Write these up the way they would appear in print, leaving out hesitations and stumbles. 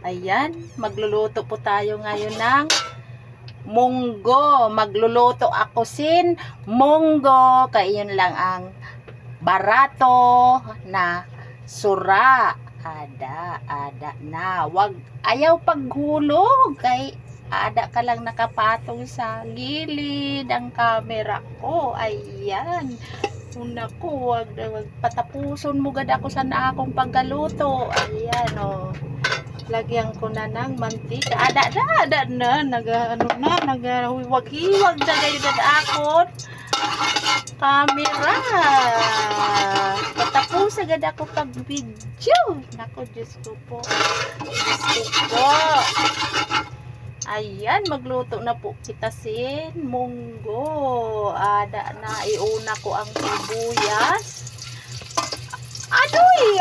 Ayan, magluluto po tayo ngayon ng munggo. Magluluto ako sin munggo. Kaya yun lang ang barato na sura. Ada na. Ayaw paghulog. Kay ada ka lang nakapatong sa gilid ang camera ko. Ayan. Una ko, wag patapuson mo gad ako sa akong pagkaluto. Ayan, oh. Lagyan ko na ng mantika. Ada na. Naghiwag-hiwag na kayo na akon camera. Patapos agad ako pag-video. Nako, Diyos ko po. Ayan, magluto na po kita sin munggo. Ada na. Iuna ko ang sibuyas. Adoy.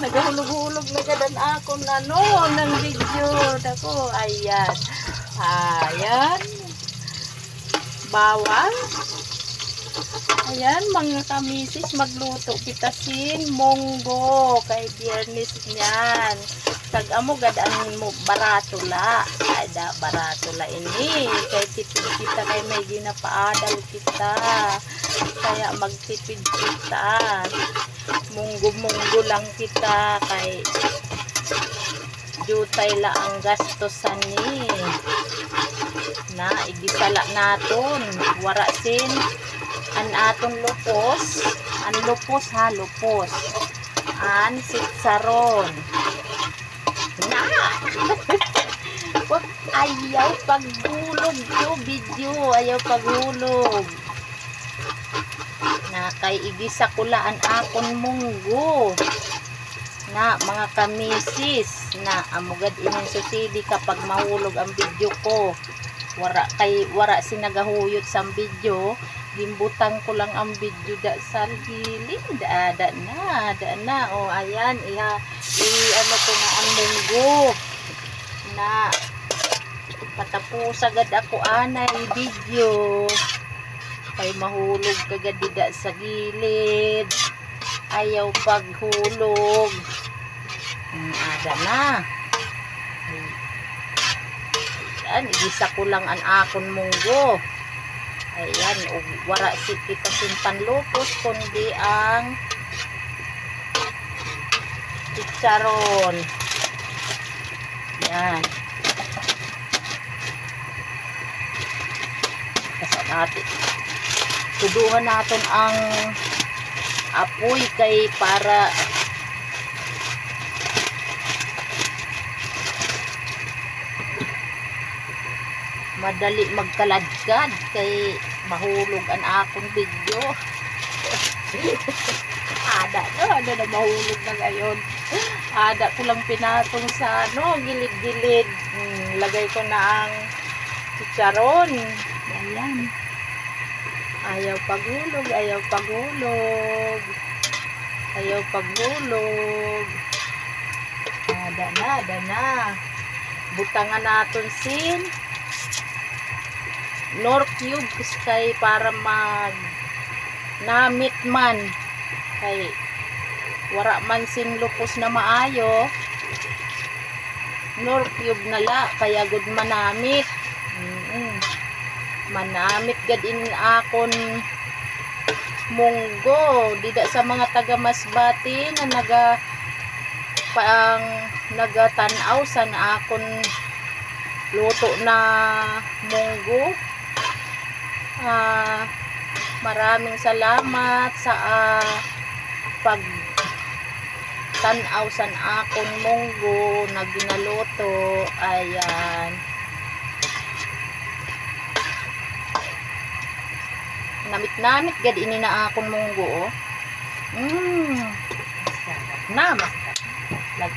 Nagahulog-hulog na gadan ako ng video. Dako, ayan. Bawang. Ayan, mga kamisis, magluto kita sin munggo. Kay biyernes niyan. Amo gadaan mo barato la. Ada barato la ini. Kay tipid kita, kay may ginapaadal kita. Kaya magtipid kita. Munggo lang kita, kay jutay la ang gastosan ni na igisala naton warasin an aton lupos an sitsaron na ayaw paghulog yo video, ayaw paghulog na kay igisa kulaan akon munggo na mga kamisis na amugad ining susidi kapag mahulog ang video ko. Wara sinagahuyot sa video, gimbutang ko lang ang video da sa gilid. Ada na. O ayan, ano ko na ang munggo na patapos agad ako anay video. Kay mahulog kagad dida sa gilid, ayaw paghulog. Ada na. Ayan, igisa ko lang an akon munggo. Ayan, wara siti kasing panlupos kundi ang chicharon. Ayan. Kasa natin. Tuduhan natin ang apoy kay para madali magkaladkad kay mahulog ang akong video. Ada na mahulog na ngayon. Ada ko lang pinatong sa gilid-gilid. Lagay ko na ang chicharon. Ayan. Ayaw paghulog. Ada na. Butangan natin sin nor cube kay para namit man kay wara man sin lupos na maayo, nor cube na la kaya good manamit. Manamit gad in akon munggo dida sa mga taga Masbati na nagatanaw sa akon luto na munggo. Maraming salamat sa pagtanaw sa akon munggo na ginaluto. Ayan. Namit gad ini na akon munggo. Masarap.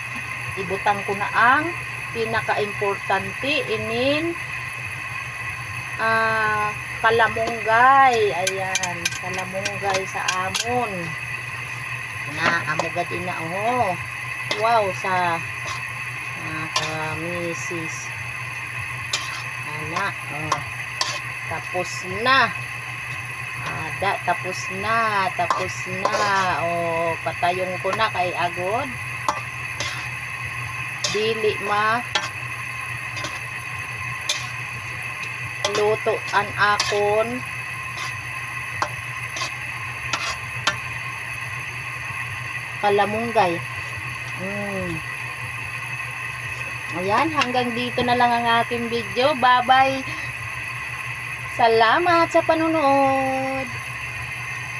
Ibutang ko na ang pinaka-importante inin kalamunggay. Ayan, kalamunggay sa amon na amugad ina. Wow, sa kamisis ana. Tapos na. Tapos na. Patayong ko na kay agod. dili lutoan akon palamunggay. Ayan, hanggang dito na lang ang ating video. Bye-bye. Salamat sa panunood.